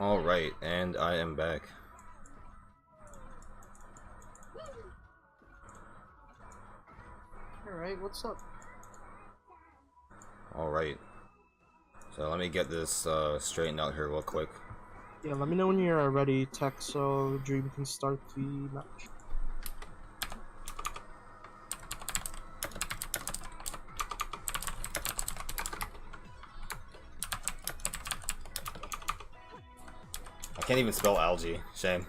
Alright, and I am back. Alright, what's up? Alright. So let me get this straightened out here real quick. Yeah, let me know when you're ready, Tech, so Dream can start the match. I can't even spell algae. Shame.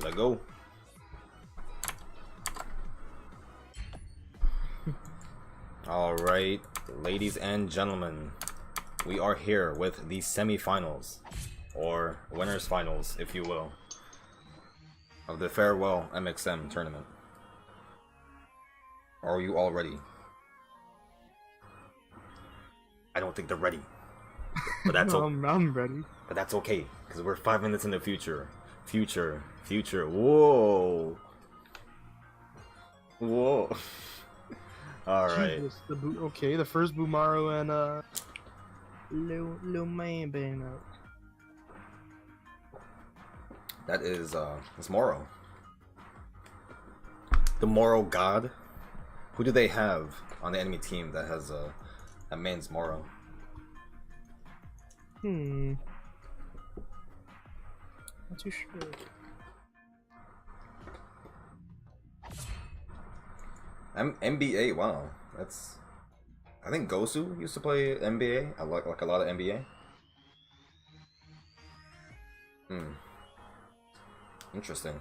Let go. Alright, ladies and gentlemen, we are here with the semi-finals, or winners finals, if you will, of the Farewell MXM tournament. Are you all ready? I don't think they're ready. But that's no, I'm ready. But that's okay, because we're 5 minutes in the future. Future. Whoa. Whoa. Alright. Okay, the first Boomaru and Lil Man been out. That is it's Moro. The Moro God. Who do they have on the enemy team that has that mains Moro? Not too sure. NBA, wow. That's I think Gosu used to play NBA. I like a lot of NBA. Interesting.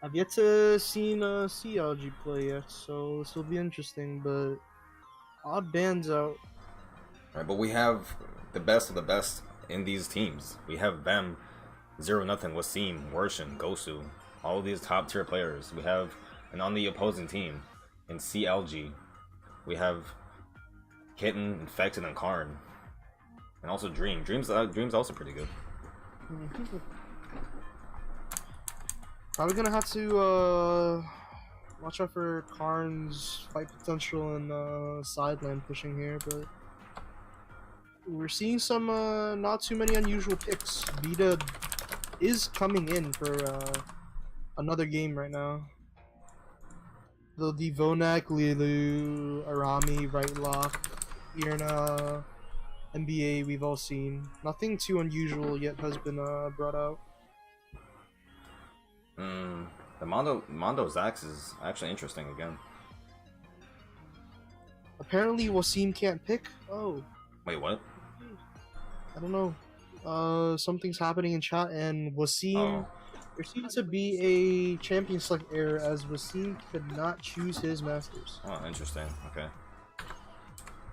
I've yet to seen CLG play yet, so this will be interesting, but odd bands out. Alright, but we have the best of the best in these teams. We have them, 0-0, Wasim, Worshin, Gosu, all of these top tier players. We have, and on the opposing team, in CLG, we have Kitten, Infected, and Karn. And also Dream. Dream's also pretty good. Probably gonna have to watch out for Karn's fight potential and side lane pushing here, but we're seeing some not too many unusual picks. Vita is coming in for another game right now. The Vonak, Lilu, Arami, Right Lock, Irna, NBA we've all seen. Nothing too unusual yet has been brought out. The Mondo Zax is actually interesting again. Apparently Wasim can't pick? Oh. Wait, what? I don't know. Something's happening in chat, and Wasim... There seems to be a champion select error, as Wasim could not choose his masters. Oh, interesting. Okay.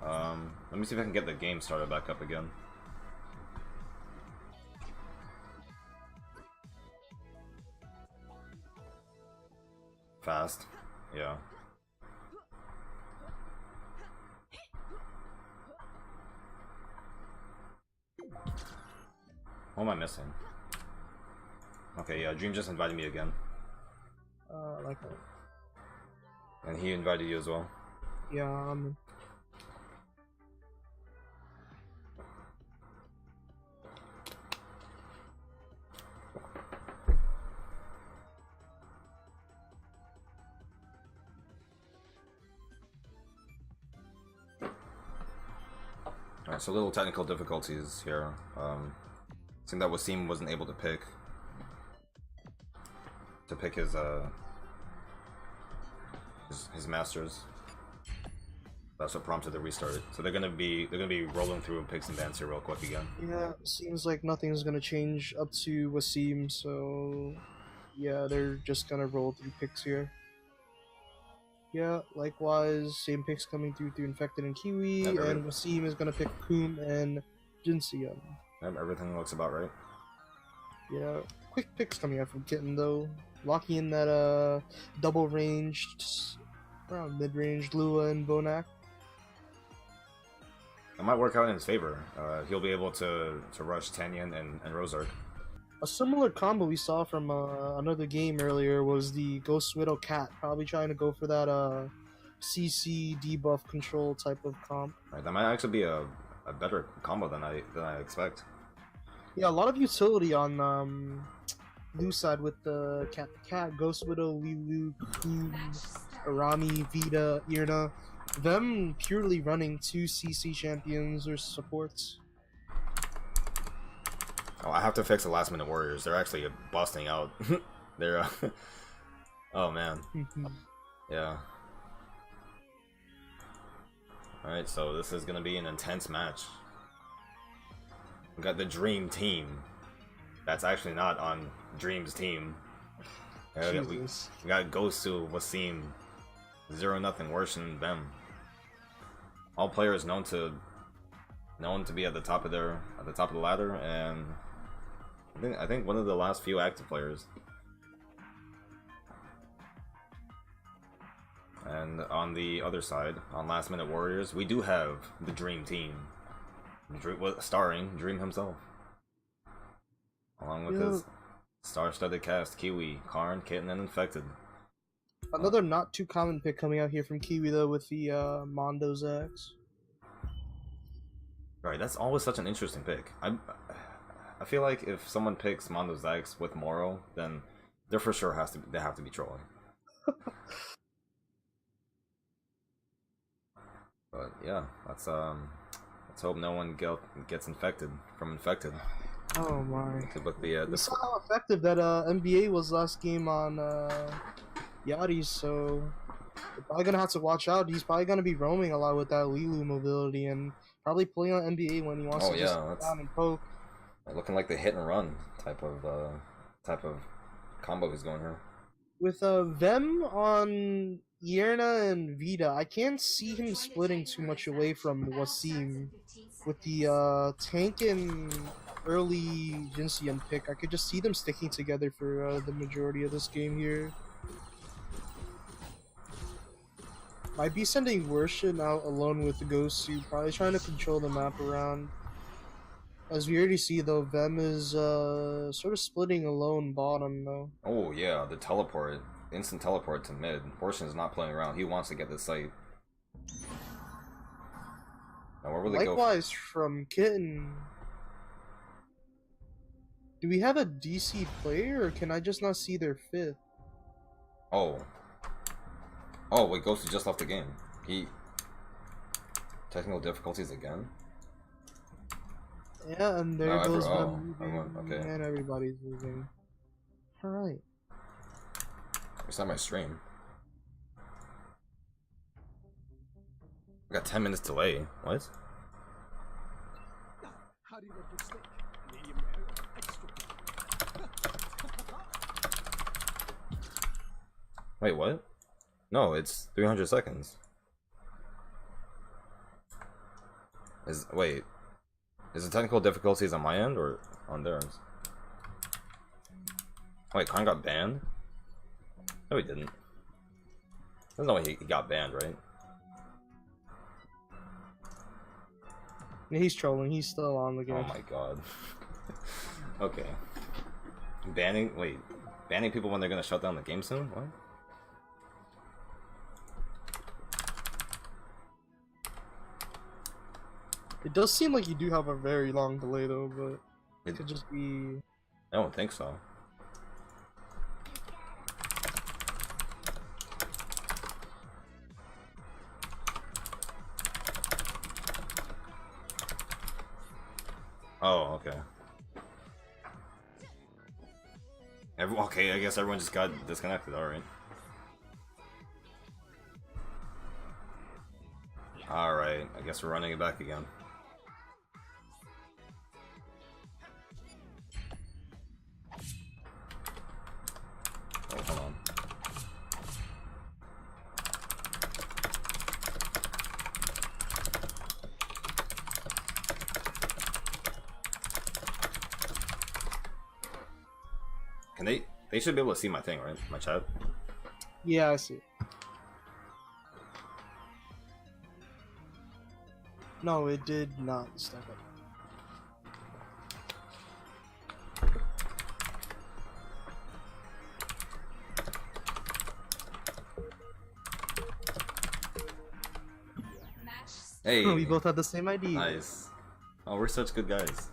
Let me see if I can get the game started back up again. Fast. Yeah. What am I missing? Okay, yeah, Dream just invited me again. I like that. And he invited you as well? Yeah, Alright, so little technical difficulties here. Seeing that Wasim wasn't able to pick his masters. That's what prompted the restart. So they're gonna be rolling through picks and bans here real quick again. Yeah, seems like nothing's gonna change up to Wasim, so yeah, they're just gonna roll through picks here. Yeah, likewise, same picks coming through Infected and Kiwi, and Wasim is gonna pick Koom and Jinseon. Everything looks about right. Yeah, quick picks coming out from Kitten though. Locking in that double ranged, around mid ranged Lua and Vonak. It might work out in his favor. He'll be able to rush Tanyan and Rosark. A similar combo we saw from another game earlier was the Ghost Widow Cat, probably trying to go for that CC debuff control type of comp. Right, that might actually be a better combo than I expect. Yeah, a lot of utility on Lu side with the cat, Ghost Widow, Lilu, Cocoon, Arami, Vita, Irna. Them purely running 2 CC champions or supports. Oh, I have to fix the last minute warriors. They're actually busting out. They're oh man. Yeah. Alright, so this is gonna be an intense match. We got the Dream Team. That's actually not on Dream's team. We got Gosu, Wasim, 0-0 worse than them. All players known to be at the top of the ladder, and I think one of the last few active players. And on the other side, on Last Minute Warriors, we do have the Dream Team, starring Dream himself, along with his star-studded cast: Kiwi, Karn, Kitten, and Infected. Another not too common pick coming out here from Kiwi though, with the Mondo Zax. Right, that's always such an interesting pick. I feel like if someone picks Mondo Zax with Moro, then they're for sure they have to be trolling. But yeah, let's hope no one gets infected from Infected. Oh my! To book the we saw how effective that NBA was last game on Yachty, so we're probably gonna have to watch out. He's probably gonna be roaming a lot with that Lilu mobility and probably play on NBA when he wants to just sit down and poke. Looking like the hit and run type of combo he's going here. With Vem on Yerna and Vita, I can't see him splitting too much away from Wasim. With the tank and early Jinxian pick, I could just see them sticking together for the majority of this game here. Might be sending Worshin out alone with the Gosu, probably trying to control the map around. As we already see though, Vem is sort of splitting alone bottom though. Oh yeah, the teleport. Instant teleport to mid. Worshin is not playing around. He wants to get this site. Now where will they go? Likewise from Kitten. Do we have a DC player, or can I just not see their fifth? Oh, wait, Ghost just left the game. Technical difficulties again? Yeah, and there goes them okay. and everybody's moving. Alright. It's not my stream. I got 10 minutes delay. What? How do you want your steak? Medium rare or extra? Wait, what? No, it's 300 seconds. Wait. Is the technical difficulties on my end or on theirs? Wait, Khan got banned? No, he didn't. There's no way he got banned, right? Yeah, he's trolling. He's still on the game. Oh my god. Okay. Banning people when they're gonna shut down the game soon? What? It does seem like you do have a very long delay though, but it could just be... I don't think so. Oh, okay. Okay, I guess everyone just got disconnected, alright. Alright, I guess we're running it back again. Oh, hold on. Can they should be able to see my thing, right? My chat? Yeah, I see. No, it did not step up. Hey. We both had the same ID. Nice. Oh, we're such good guys.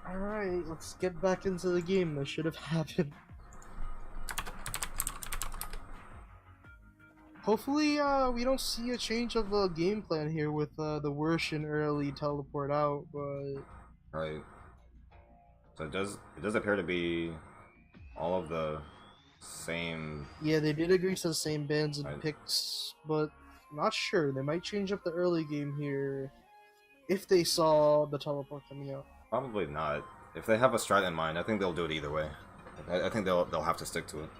Alright, let's get back into the game. That should have happened. Hopefully, we don't see a change of the game plan here with the Wurshin early teleport out, but... Right. So it does appear to be all of the same... Yeah, they did agree to the same bans and Right. picks, but not sure. They might change up the early game here if they saw the teleport coming out. Probably not. If they have a strat in mind, I think they'll do it either way. I think they'll have to stick to it.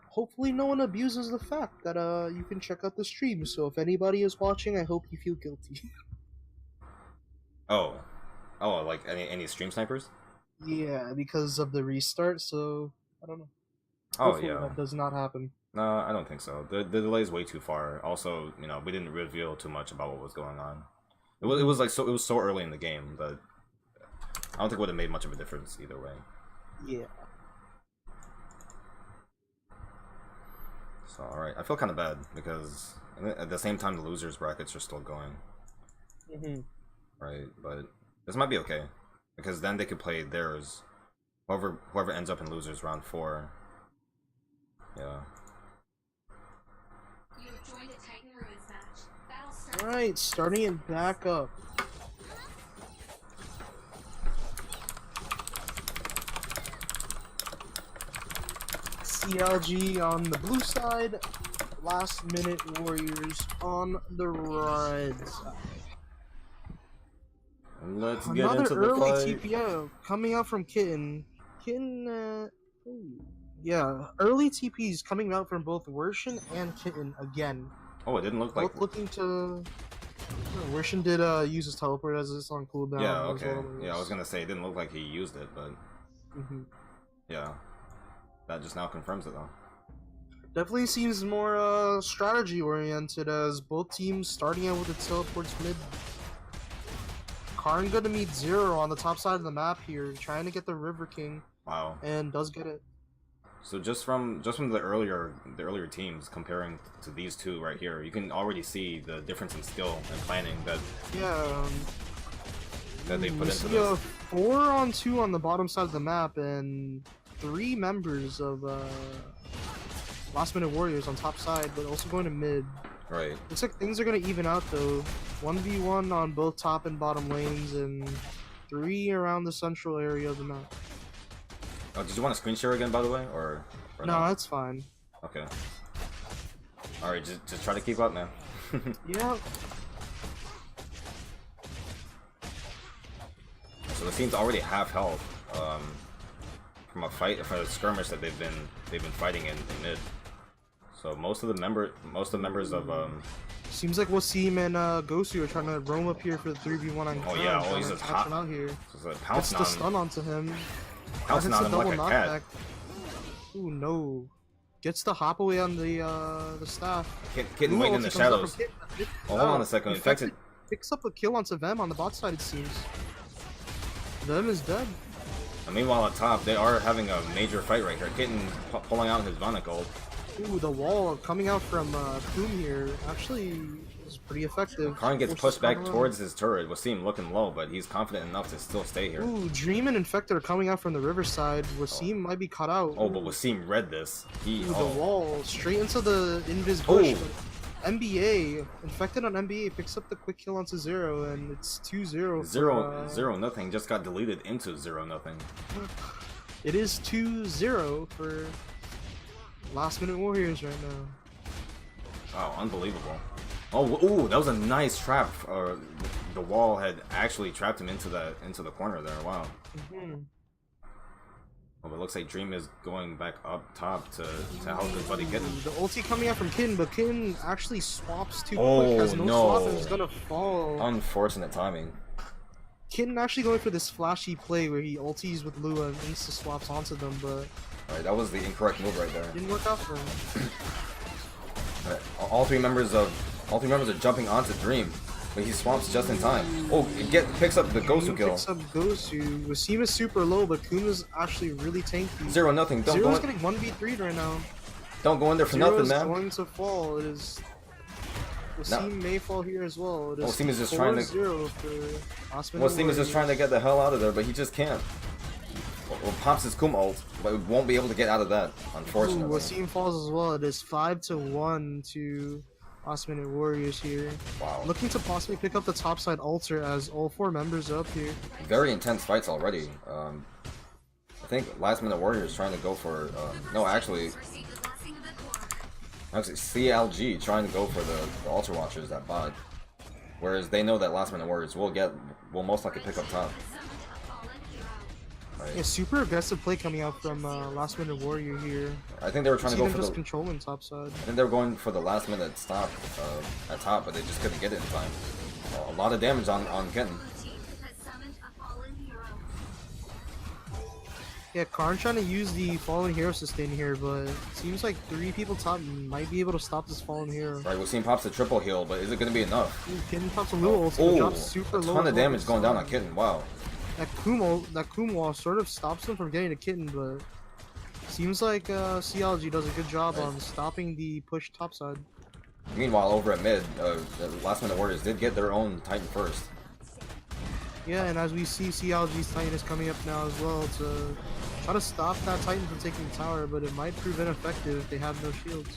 Hopefully no one abuses the fact that you can check out the stream, so if anybody is watching, I hope you feel guilty. Oh. Oh, like any stream snipers? Yeah, because of the restart, so I don't know. Oh, Hopefully yeah. that does not happen. No, I don't think so. The delay is way too far. Also, you know, we didn't reveal too much about what was going on. It was so early in the game, but I don't think it would have made much of a difference either way. Yeah. So, alright. I feel kind of bad, because at the same time the losers brackets are still going. Right, but this might be okay. Because then they could play theirs. Whoever ends up in losers round 4. Yeah. Alright, starting it back up. CLG on the blue side, last minute Warriors on the red side. Let's get Another into the early fight. TPO coming out from Kitten. Kitten, yeah, early TPs coming out from both Wurshin and Kitten again. Oh, it didn't look like... Both looking to... Wurshin did use his teleport as it's on cooldown. Yeah, as okay. well. Yeah, I was gonna say, it didn't look like he used it, but... Yeah. That just now confirms it, though. Definitely seems more strategy oriented as both teams starting out with the teleports mid. Karn gonna meet Zero on the top side of the map here, trying to get the River King. Wow. And does get it. So just from the earlier comparing to these two right here, you can already see the difference in skill and planning that they put into this. A 4-on-2 on the bottom side of the map and 3 members of Last Minute Warriors on top side, but also going to mid. Right. Looks like things are gonna even out though. 1v1 on both top and bottom lanes and 3 around the central area of the map. Oh, did you want to screen share again, by the way, or No, not? that's fine. Okay. All right, just try to keep up, man. Yeah. So the team's already half health from a skirmish that they've been fighting in mid. So most of the members of Seems like Wasim and Gosu are trying to roam up here for the 3v1 on Oh yeah, Khan, he's trying just to catch him hot. out here. So it's Gets the pouncing stun onto him. pouncing Hits on the him like double a cat. knockback. Ooh no. Gets the hop away on the staff. Kitten Ooh, waiting in the ulti comes up shadows. from Kitten. Oh, hold on a second. Infected. Picks up a kill onto Vem on the bot side, it seems. Vem is dead. And meanwhile at top, they are having a major fight right here. Kitten pulling out his Vonic ult. Ooh, the wall coming out from Poom here actually is pretty effective. Karn gets Forces pushed back Karn around. towards his turret. Wasim looking low, but he's confident enough to still stay here. Ooh, Dream and Infected are coming out from the riverside. Wasim might be caught out. Oh, but Wasim read this. Ooh, the wall straight into the invis bush. NBA Infected on NBA picks up the quick kill onto Zero, and it's 2-0. Zero nothing just got deleted into 0-0. It is 2-0 for Last Minute Warriors right now. Wow, unbelievable. Oh, ooh, that was a nice trap. The wall had actually trapped him into the corner there. Wow. Oh, but it looks like Dream is going back up top to help his buddy Kitten. The ulti coming out from Kitten, but Kitten actually swaps too Oh, quick. Has no no. swap and is gonna fall. Unfortunate timing. Kitten actually going for this flashy play where he ultis with Lua and insta swaps onto them, but Alright, that was the incorrect move right there. didn't work out for him. All 3 members of All three members are jumping onto Dream, but he swamps just in time. Oh, picks up the Gosu kill. Picks up Gosu. Wasim is super low, but Kuma's actually really tanky. 0-0. Don't Zero's go in. getting 1v3'd right now. Don't go in there for nothing, man. Going to fall. It is. Wasim may fall here as well. It is Wasim is just trying to. 4-0 for Osman. Wasim is just trying to get the hell out of there, but he just can't. Well, pops his Kuma ult, but won't be able to get out of that, unfortunately. Ooh, Wasim falls as well. It is 5-1 to Osman and Warriors here. Wow. Looking to possibly pick up the topside altar as all 4 members are up here. Very intense fights already. I think Last Minute Warriors trying to go for. No, actually, CLG trying to go for the Ultra Watchers that bot. Whereas they know that Last Minute Warriors will most likely pick up top. Right. Yeah, super aggressive play coming out from Last Minute Warrior here. I think they were trying to go for just the. controlling topside. I think they were going for the last minute stop at top, but they just couldn't get it in time. A lot of damage on Kitten. Yeah, Karn trying to use the Fallen Hero sustain here, but it seems like 3 people top might be able to stop this Fallen Hero. Right, we've seen pops a triple heal, but is it going to be enough? Ooh, Kitten pops a little ult, so drops super low. A ton of damage going down on Kitten, wow. That Kum wall sort of stops him from getting to Kitten, but seems like CLG does a good job on stopping the push topside. Meanwhile, over at mid, the Last Minute Warriors did get their own Titan first. Yeah, and as we see, CLG's Titan is coming up now as well to try to stop that Titan from taking the tower, but it might prove ineffective if they have no shields.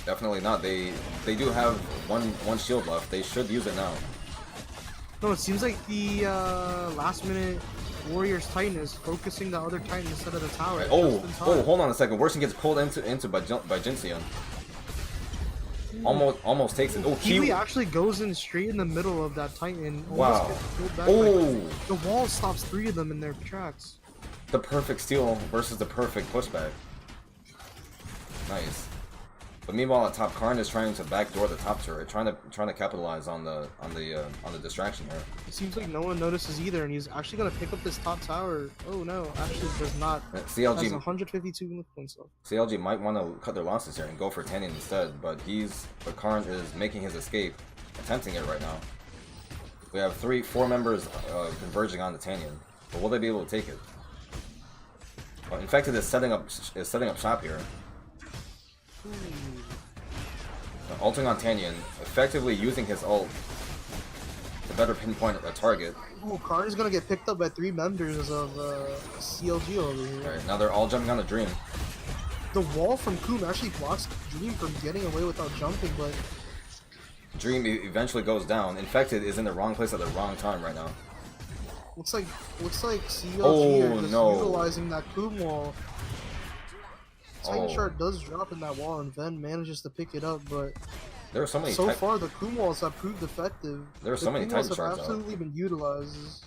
Definitely not. They do have one shield left. They should use it now. No, it seems like the Last Minute Warriors Titan is focusing the other Titan instead of the tower. Right. Oh, hold on a second. Worsen gets pulled into by Jinxion. Almost takes it. Oh, Kiwi actually goes in straight in the middle of that Titan. And wow. gets pulled back the wall stops 3 of them in their tracks. The perfect steal versus the perfect pushback. Nice. But meanwhile, at top, Karn is trying to backdoor the top turret, trying to capitalize on the distraction here. It seems like no one notices either, and he's actually gonna pick up this top tower. Oh no, actually does not. CLG has 152 points left. CLG might want to cut their losses here and go for Tanyan instead, but Karn is making his escape, attempting it right now. We have 4 members converging on the Tanyan, but will they be able to take it? Well, Infected is setting up shop here. Ulting on Tanyan, effectively using his ult to better pinpoint a target. Ooh, Karn is gonna get picked up by 3 members of CLG over here. Right, now they're all jumping on the Dream. The wall from Kum actually blocks Dream from getting away without jumping, but Dream eventually goes down. Infected is in the wrong place at the wrong time right now. looks like CLG are just no. utilizing that Kum wall. Titan Oh. Shard does drop in that wall, and Ven manages to pick it up, but There are so many. so far the Kum walls have proved effective. There are so many Titan Kum walls shards have absolutely been utilized.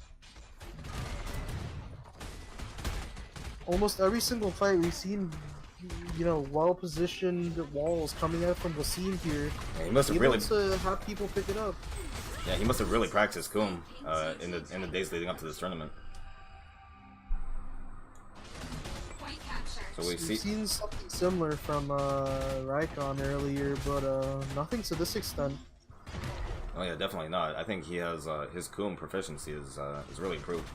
Almost every single fight we've seen, you know, well-positioned walls coming out from Wasim here. Yeah, he must have able really. to have people pick it up. Yeah, he must have really practiced Kum in the days leading up to this tournament. So We've seen something similar from Raikon earlier, but nothing to this extent. Oh yeah, definitely not. I think he has his Kum proficiency is really improved.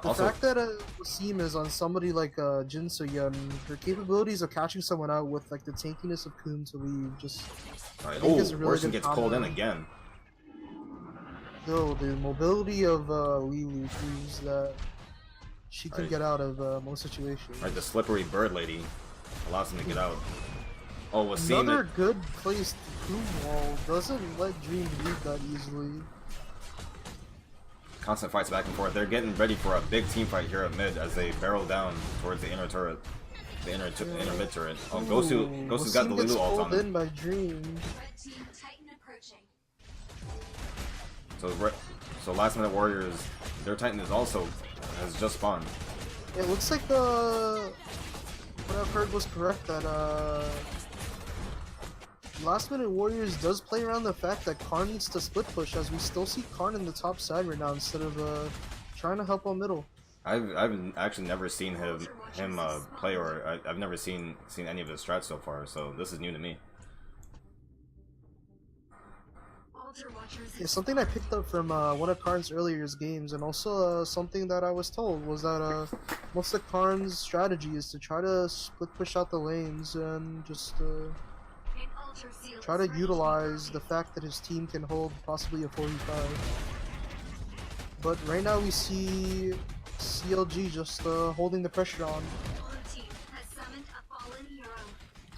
The fact that Wasim is on somebody like Jin So-yeon, her capabilities of catching someone out with like the tankiness of Kum to leave just. Right. Oh, Worsen gets pulled in again. Though the mobility of Lilu proves that she can get out of most situations. Right, the slippery bird lady allows him to get out. Oh, Wasim. Another good placed Kum wall doesn't let Dream leave that easily. Constant fights back and forth. They're getting ready for a big team fight here at mid as they barrel down towards the inner turret. The inner mid turret. Oh, Gosu's got the Lulu ult on him. By Dream. So Last Minute Warriors, their Titan has just spawned. It looks like what I've heard was correct, that Last Minute Warriors does play around the fact that Karn needs to split push, as we still see Karn in the top side right now instead of trying to help on middle. I've actually never seen him play, or I've never seen any of his strats so far. So this is new to me. Yeah, something I picked up from one of Karn's earlier games, and also something that I was told was that most of Karn's strategy is to try to split push out the lanes and just try to utilize the fact that his team can hold possibly a 4v5. But right now we see CLG just holding the pressure on.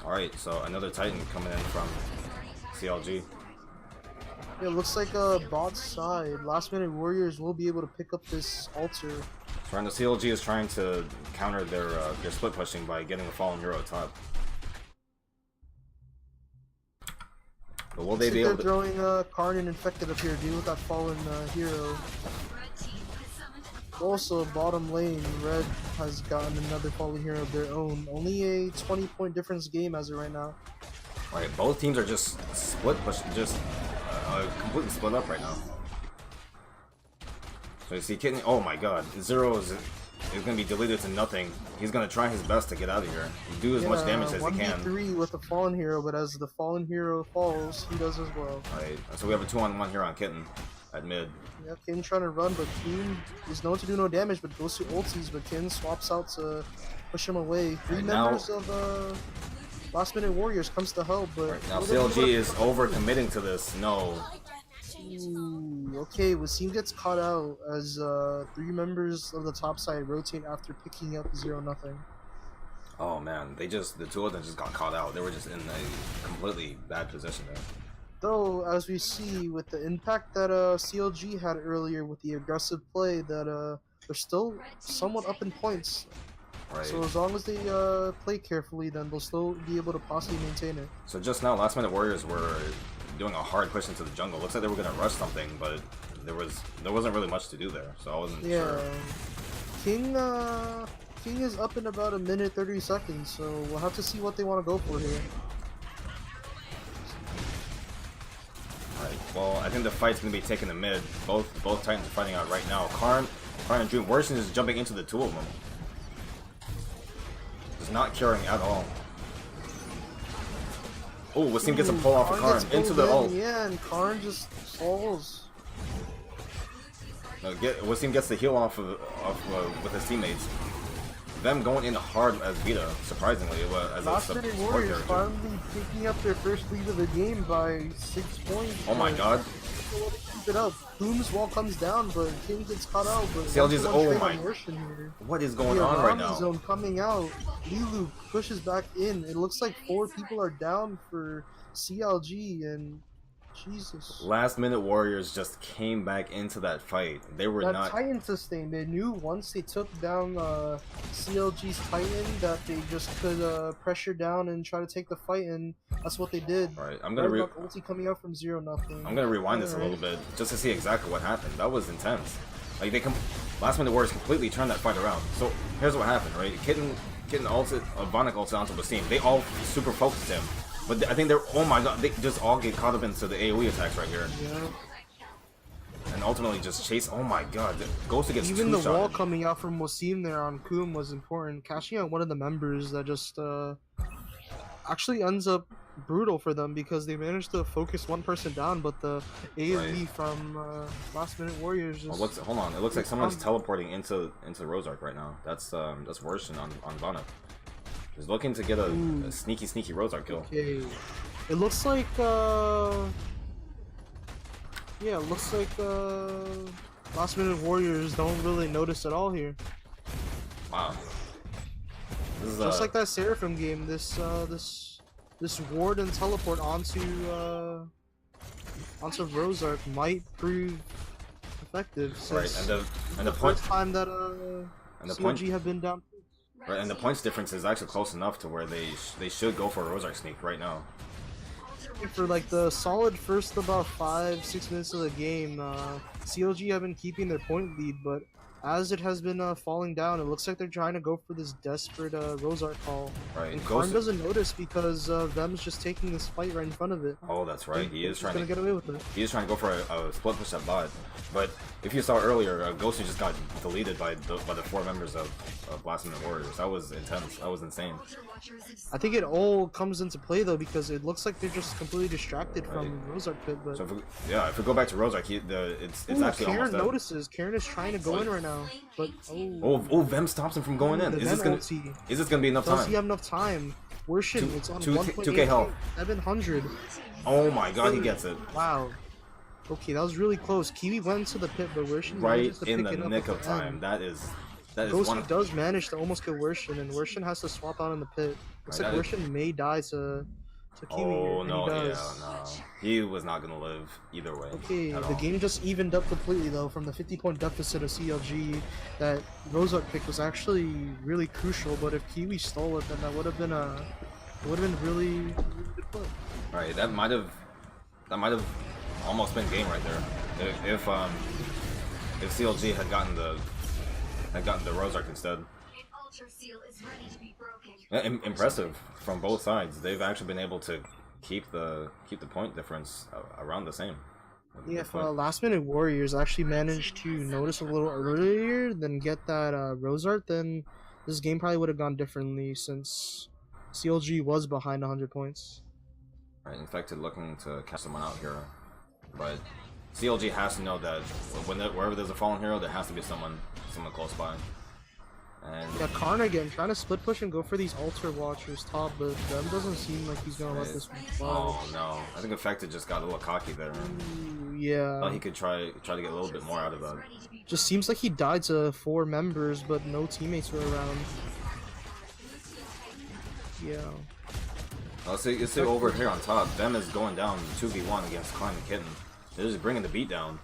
Alright, so another Titan coming in from CLG. It looks like bot side. Last minute Warriors will be able to pick up this altar. Right, the CLG is trying to counter their split pushing by getting the fallen hero top. But will they be able to... They're throwing Karn and Infected up here to deal with that fallen hero. Also, bottom lane, Red has gotten another fallen hero of their own. Only a 20-point difference game as of right now. Right, both teams are just split pushing, just completely split up right now. So you see Kitten, oh my god, Zero is going to be deleted to nothing. He's going to try his best to get out of here. Do as much damage as he can. 1v3 with the fallen hero, but as the fallen hero falls, he does as well. Right, so we have a 2-on-1 here on Kitten at mid. Yeah, Kitten trying to run, but Keen is known to do no damage, but goes to ultis, but Kitten swaps out to push him away. Three members of Last Minute Warriors comes to help, but... Right, now CLG is over-committing to this. No. Ooh, okay, Wasim gets caught out as three members of the top side rotate after picking up 0-0. Oh man, the two of them just got caught out. They were just in a completely bad position there. Though, as we see with the impact that CLG had earlier with the aggressive play, that they're still somewhat up in points. Right. So as long as they play carefully, then they'll still be able to possibly maintain it. So just now, Last Minute Warriors were doing a hard push into the jungle. Looks like they were gonna rush something, but there wasn't really much to do there. So I wasn't sure. King is up in about 1 minute 30 seconds, so we'll have to see what they want to go for here. Alright, well, I think the fight's gonna be taken to mid. Both Titans are fighting out right now. Karn and Dream. Worsen is jumping into the two of them. Is not curing at all. Oh, Wasim gets a pull off of Karn into the ult. Yeah, and Karn just falls. No, Wasim gets the heal off with his teammates. Them going in hard as Vita, surprisingly, as Last a Minute support Warriors character. finally picking up their first lead of the game by 6 points. Oh my god. Keep it up. Doom's wall comes down, but King gets caught out. But CLG's, oh my. Here. What is going on right now? Zone coming out. Lilu pushes back in. It looks like 4 people are down for CLG, and Jesus. Last Minute Warriors just came back into that fight. They were that not. Titan sustain. They knew once they took down CLG's Titan that they just could pressure down and try to take the fight, and that's what they did. Right, I'm gonna ulti coming out from 0-0. I'm gonna rewind this a little bit just to see exactly what happened. That was intense. Like Last Minute Warriors completely turned that fight around. So here's what happened, right? Kitten ulted, Vonic ulted onto Wasim. They all super focused him. But I think they're, oh my god, they just all get caught up into the AoE attacks right here. Yeah. And ultimately just chase, oh my god, Ghost gets even the two-shotted. wall coming out from Wasim there on Koom was important. Cashing out one of the members that just actually ends up brutal for them because they managed to focus one person down, but the AoE from Last Minute Warriors just... Oh, hold on, it looks like someone's teleporting into Rosark right now. That's Worsen on Vonic. He's looking to get a sneaky Rosark kill. Okay. It looks like yeah, it looks like Last Minute Warriors don't really notice at all here. Wow. This is just like that Seraphim game, this ward and teleport onto Rosark might prove effective. Right, and the first time that COG have been down. Right, and the points difference is actually close enough to where they should go for a Rosark sneak right now. For like the solid first about 5-6 minutes of the game, CLG have been keeping their point lead, but as it has been falling down, it looks like they're trying to go for this desperate Rosart call. Right. And Karn doesn't notice because them's just taking this fight right in front of it. Oh, that's right. He is trying to get away with it. He is trying to go for a split push at bot. But if you saw earlier, Ghostu just got deleted by the 4 members of Last Minute Warriors. That was intense. That was insane. I think it all comes into play though because it looks like they're just completely distracted from Rosart Pit. But so if we go back to Rosart, it's actually Karen almost dead. notices. Karen is trying to go in right now, but Vem stops him from going in. Is this gonna be enough time? Does he have enough time? Worshin, it's on 2k health. 700. Oh my god, he gets it. Wow. Okay, that was really close. Kiwi went into the pit, but Worshin right in the nick of time. That is Ghostu does manage to almost kill Worshin, and Worshin has to swap out in the pit. Looks like Worshin may die to Kiwi. Oh no, no. He was not gonna live either way. Okay, the game just evened up completely though from the 50-point deficit of CLG. That Rosart pick was actually really crucial, but if Kiwi stole it, then that would have been really, really good play. Right, that might have almost been game right there. If CLG had gotten the Rosark instead. Yeah, impressive from both sides. They've actually been able to keep the point difference around the same. Yeah, if Last Minute Warriors actually managed to notice a little earlier than get that Rosart, then this game probably would have gone differently since CLG was behind 100 points. Right, Infected looking to catch someone out here, but CLG has to know that wherever there's a fallen hero, there has to be someone close by. And yeah, Karn again trying to split push and go for these altar watchers top, but them doesn't seem like he's gonna let this one fly. Oh no, I think Infected just got a little cocky there. Yeah. Thought he could try to get a little bit more out of that. Just seems like he died to 4 members, but no teammates were around. Yeah. Let's see over here on top. Them is going down 2v1 against Karn and Kitten. They're just bringing the beat down.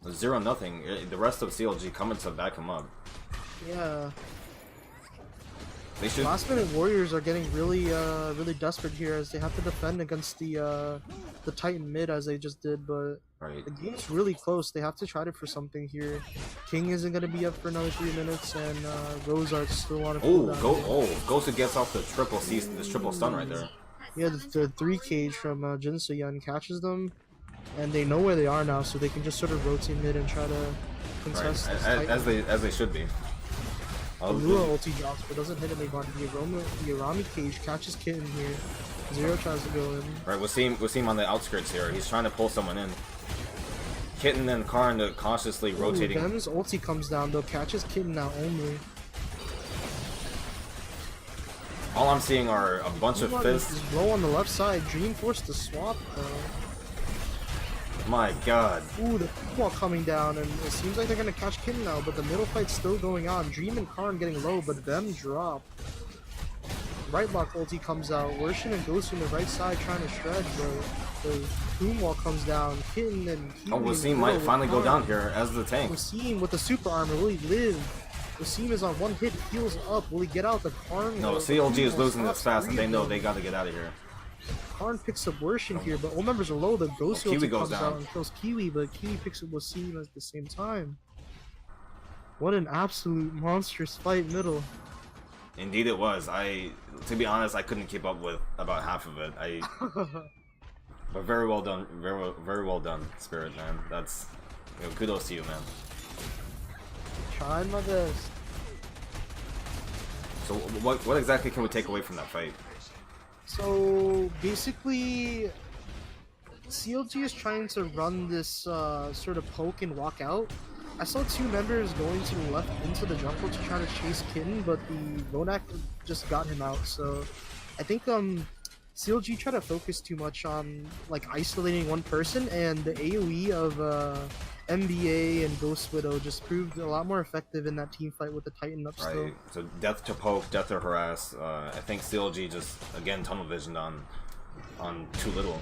0-0. The rest of CLG coming to back him up. Yeah. They should. Last Minute Warriors are getting really desperate here as they have to defend against the Titan mid as they just did, but the game's really close. They have to try it for something here. King isn't gonna be up for another 3 minutes, and Rosart's still on a cooldown. Ghostu gets off the triple stun right there. Yeah, the 3 cage from Jinsoyun catches them, and they know where they are now, so they can just sort of rotate mid and try to contest as they should be. Lua ulti drops, but doesn't hit anybody. The Arami cage catches Kitten here. Zero tries to go in. Right, we'll see him on the outskirts here. He's trying to pull someone in. Kitten and Karn cautiously rotating. Ben's ulti comes down though, catches Kitten now only. All I'm seeing are a bunch of fists. Low on the left side. Dream forced to swap though. My god. Ooh, the wall coming down, and it seems like they're gonna catch Kitten now, but the middle fight's still going on. Dream and Karn getting low, but them drop. Right block ulti comes out. Worshin and Ghostu on the right side trying to shred, but the boom wall comes down. Kitten and Kiwi Wasim might finally go down here as the tank. Wasim with the super armor, will he live? Wasim is on 1 hit, heals up. Will he get out the Karn? No, CLG is losing this fast, and they know they gotta get out of here. Karn picks up Worshin here, but all members are low. The Ghostu Kiwi goes comes down out and kills Kiwi, but Kiwi picks up Wasim at the same time. What an absolute monstrous fight middle. Indeed it was. To be honest, I couldn't keep up with about half of it. But very well done, very well done, Spirit, man. That's kudos to you, man. Trying my best. So what exactly can we take away from that fight? So basically, CLG is trying to run this sort of poke and walk out. I saw 2 members going to the left into the jungle to try to chase Kitten, but the Ronak just got him out. So I think CLG tried to focus too much on like isolating one person, and the AoE of MBA and Ghost Widow just proved a lot more effective in that team fight with the Titan up still. Right. So death to poke, death to harass. I think CLG just again tunnel visioned on too little.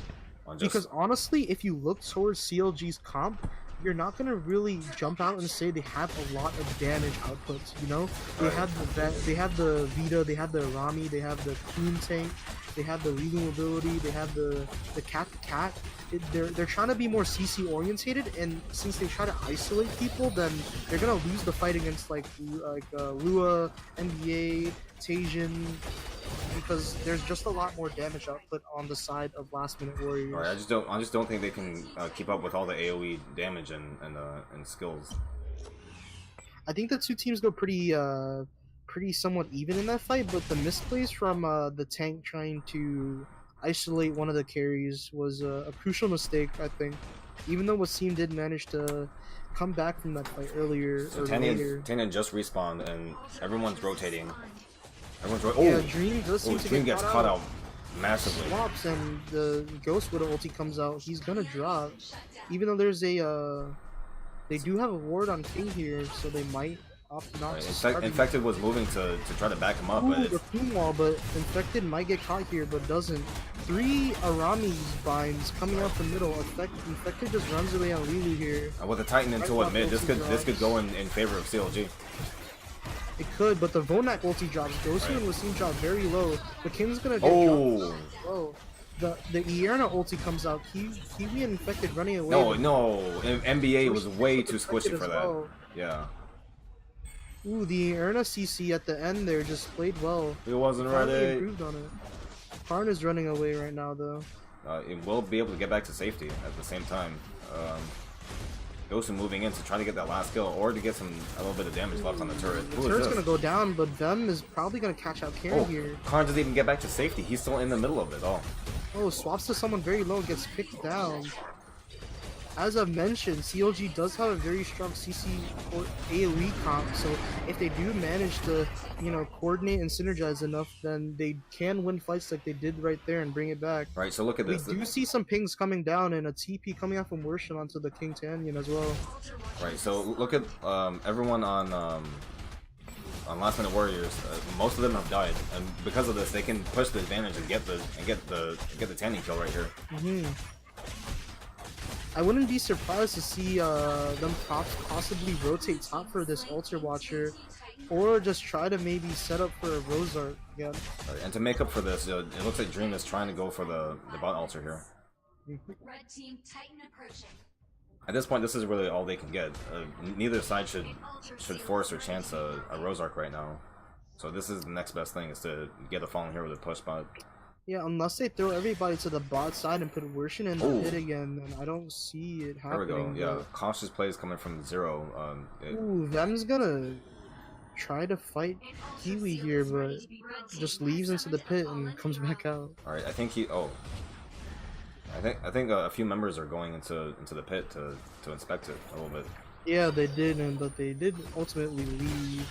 Because honestly, if you look towards CLG's comp, you're not gonna really jump out and say they have a lot of damage outputs. You know, they have the Vita, they have the Arami, they have the Queen tank. They have the Lulu ability. They have the cat to cat. They're trying to be more CC orientated, and since they try to isolate people, then they're gonna lose the fight against like Lua, NBA, Tajin, because there's just a lot more damage output on the side of Last Minute Warriors. Alright, I just don't think they can keep up with all the AOE damage and skills. I think the two teams go pretty somewhat even in that fight, but the misplays from the tank trying to isolate one of the carries was a crucial mistake, I think. Even though Wasim did manage to come back from that fight earlier So or later. Tanian just respawned and everyone's rotating. Yeah, Dream does seem to Dream get gets caught out massively. Swaps and the Ghost Widow ulti comes out. He's gonna drop, even though there's a they do have a ward on King here, so they might opt not to start him. Infected was moving to try to back him up, Ooh, but the Queen Wall, but Infected might get caught here, but doesn't. 3 Arami's binds coming out the middle. Infected just runs away on Lulu here. with a Titan into a mid, this could go in favor of CLG. It could, but the Vonak ulti drops. Gosu and Wasim drop very low. The King's gonna get dropped low. The Ierna ulti comes out. Kiwi and Infected running away. No, NBA was way too squishy for that. Well. Yeah. Ooh, the Ierna CC at the end there just played well. He wasn't Finally ready. improved on it. Karn is running away right now though. It will be able to get back to safety at the same time. Gosu moving in to try to get that last kill or to get a little bit of damage left on the turret. The turret's gonna go down, but Vem is probably gonna catch out Karen here. Karn doesn't even get back to safety. He's still in the middle of it all. Oh, swaps to someone very low, gets picked down. As I've mentioned, CLG does have a very strong CC or AoE comp, so if they do manage to, coordinate and synergize enough, then they can win fights like they did right there and bring it back. Right, so look at this. We do see some pings coming down and a TP coming out from Worshin onto the King Tanyan as well. Right, so look at everyone on Last Minute Warriors. Most of them have died, and because of this, they can push the advantage and get the Tanning kill right here. I wouldn't be surprised to see them possibly rotate top for this Altar Watcher, or just try to maybe set up for a Rosart again. Right, and to make up for this, it looks like Dream is trying to go for the bot Altar here. Red team Titan approaching. At this point, this is really all they can get. Neither side should force or chance a Rosark right now. So this is the next best thing, is to get a Fallen Hero to push bot. Yeah, unless they throw everybody to the bot side and put Worshin in the pit again, then I don't see it happening. There we go, yeah. Cautious plays coming from Zero. Ooh, Vem's gonna try to fight Kiwi here, but just leaves into the pit and comes back out. Alright, I think I think a few members are going into the pit to inspect it a little bit. Yeah, they did, but they did ultimately leave.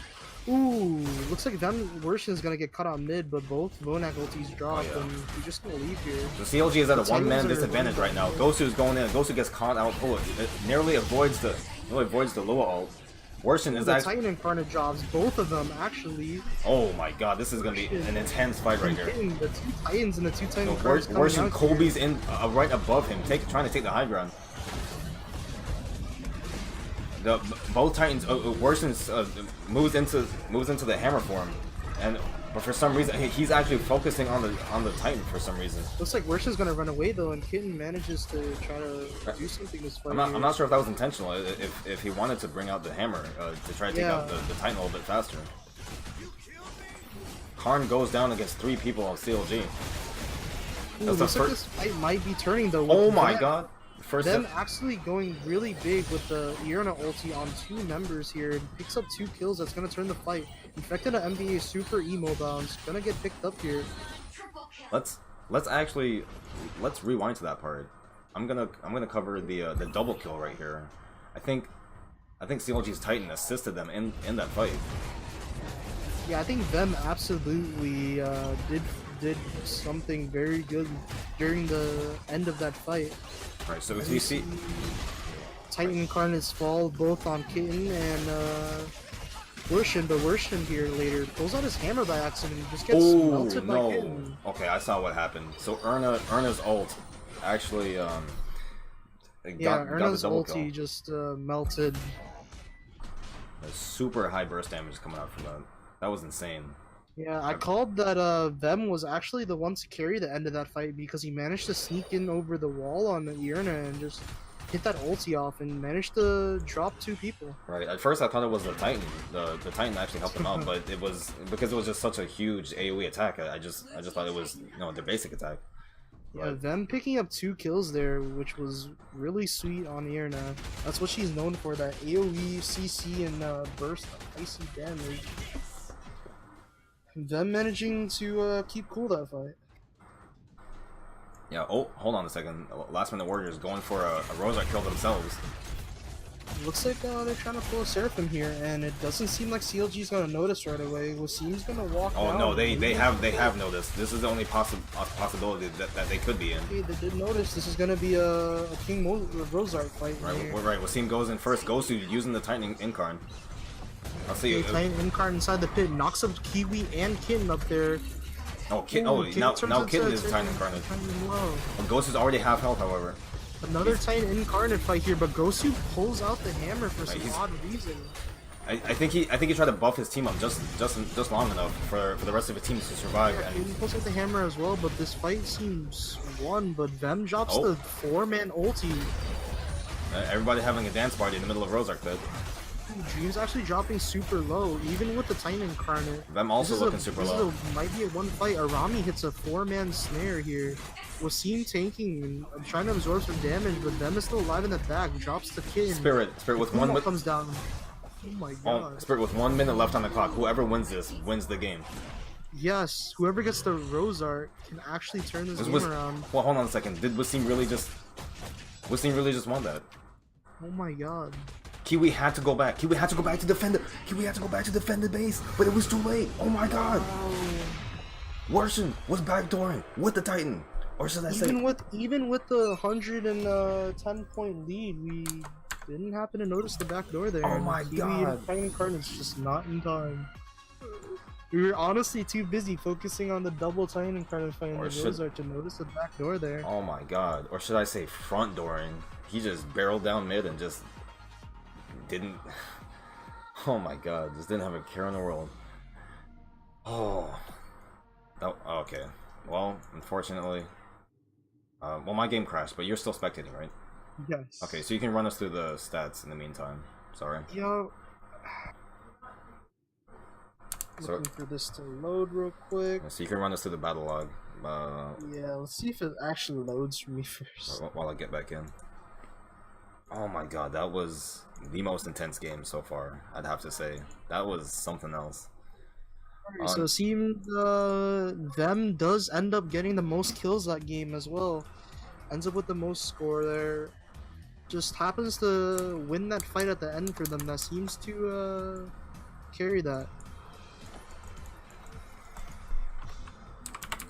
Ooh, looks like Worshin's gonna get cut on mid, but both Vonak ultis drop, and he's just gonna leave here. So CLG is at a one-man disadvantage right now. Gosu's going in. Gosu gets caught out. Oh, it nearly avoids the Lua ult. Worshin is actually... Titan Incarnate drops, both of them, actually. Oh my god, this is gonna be an intense fight right here. The 2 Titans and the 2 Titan Incarnates Worshin, Colby's in right above him, trying to take the high ground. Both Titans, Worshin moves into the hammer form, but for some reason he's actually focusing on the Titan for some reason. Looks like Worshin's gonna run away though, and Kitten manages to try to do something this fight. I'm not sure if that was intentional. If he wanted to bring out the hammer to try to take out the Titan a little bit faster. Karn goes down against 3 people on CLG. Ooh, looks like this fight might be turning though. Oh my god. Them actually going really big with the Ierna ulti on 2 members here, and picks up 2 kills. That's gonna turn the fight. Infected an NBA super emo bounce, gonna get picked up here. Let's rewind to that part. I'm gonna cover the double kill right here. I think CLG's Titan assisted them in that fight. Yeah, I think them absolutely did something very good during the end of that fight. Right, so if you see Titan Incarnates fall both on Kitten and Worshin, but Worshin here later pulls out his hammer by accident and just gets melted by Kitten. Okay, I saw what happened. So Erna's ult actually got Erna's the double ulti kill. just melted. Super high burst damage coming out from that. That was insane. Yeah, I called that Vem was actually the one to carry the end of that fight because he managed to sneak in over the wall on the Irna and just hit that ulti off and managed to drop 2 people. Right. At first, I thought it was the Titan. The Titan actually helped him out, but it was because it was just such a huge AOE attack. I just thought it was their basic attack. Yeah, But Vem picking up 2 kills there, which was really sweet on Irna. That's what she's known for, that AOE, CC, and burst icy damage. Them managing to keep cool that fight. yeah. Oh, hold on a second. Last minute Warriors going for a Rosar kill themselves. Looks like they're trying to pull a Seraphim here, and it doesn't seem like CLG's gonna notice right away. Wasim's gonna walk Oh down. no, they have noticed. This is the only possibility that they could be in. Okay, they did notice this is gonna be a King Rosart fight Right, here. right. Wasim goes in first. Gosu using the Titan Incarn. I'll see. Okay, Titan Incarn inside the pit knocks up Kiwi and Kitten up there. Oh, Kitten. Ooh, Oh, Kitten now turns Kitten into is Titan Incarnate. Titan low. Well, Gosu's already half health, however. Another Titan Incarnate fight here, but Gosu pulls out the hammer for some he's- odd reason. I think he tried to buff his team up just long enough for the rest of the team to survive. Yeah, And he pulls out the hammer as well, but this fight seems won. But Vem drops Oh. the 4-man ulti. everybody having a dance party in the middle of Rosark bed. Dream's actually dropping super low, even with the Titan Incarnate. Them also This is looking super low. Might be a one fight. Arami hits a 4-man snare here. Wasim tanking and trying to absorb some damage, but Vem is still alive in the back. Drops the kid. Spirit with Kuma 1 minute. comes down. Oh my god. Spirit with 1 minute left on the clock. Whoever wins this wins the game. Yes, whoever gets the Rosart can actually turn this This game was. around. Well, hold on a second. Did Wasim really just? Wasim really just won that? Oh my god. Kiwi had to go back. Kiwi had to go back to defend it. Kiwi had to go back to defend the base, but it was too late. Oh my god. Worsen was backdooring with the Titan. Or should I say? Even with the 110-point lead, we didn't happen to notice the back door there. Oh my Kiwi god. and Titan Incarnate's just not in time. We were honestly too busy focusing on the double Titan Incarnate fight in Or the should- Rosart to notice the back door there. Oh my god. Or should I say front dooring? He just barreled down mid and just didn't. Oh my god. Just didn't have a care in the world. Oh. Okay. Well, unfortunately. Well, my game crashed, but you're still spectating, right? Yes. Okay, so you can run us through the stats in the meantime. Sorry. Yo. So- Looking for this to load real quick. So you can run us through the battle log. Yeah, let's see if it actually loads for me first. While I get back in. Oh my god, that was the most intense game so far, I'd have to say. That was something else. Alright, so it seems Them does end up getting the most kills that game as well. Ends up with the most score there. Just happens to win that fight at the end for them. That seems to carry that.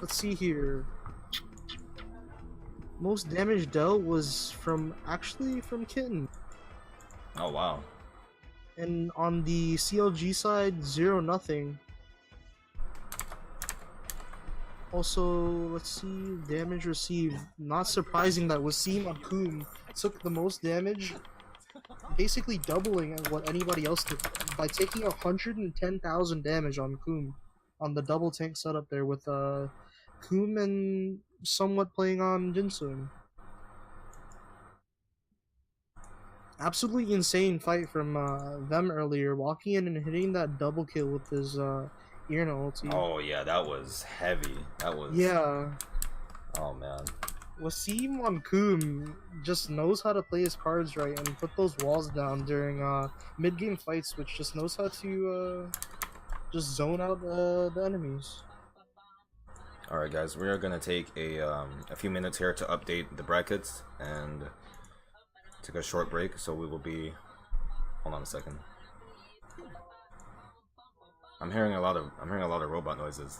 Let's see here. Most damage dealt was actually from Kitten. Oh wow. And on the CLG side, 0-0. Also, let's see, damage received. Not surprising that Wasim Akum took the most damage, basically doubling what anybody else took by taking 110,000 damage on Kum on the double tank setup there with Kum and somewhat playing on Jinsung. Absolutely insane fight from them earlier, walking in and hitting that double kill with his Irna ulti. Oh yeah, that was heavy. That was. Yeah. Oh man. Wasim on Kum just knows how to play his cards right and put those walls down during mid-game fights, which just knows how to just zone out the enemies. All right, guys, we are gonna take a few minutes here to update the brackets and take a short break. So we will be. Hold on a second. I'm hearing a lot of robot noises.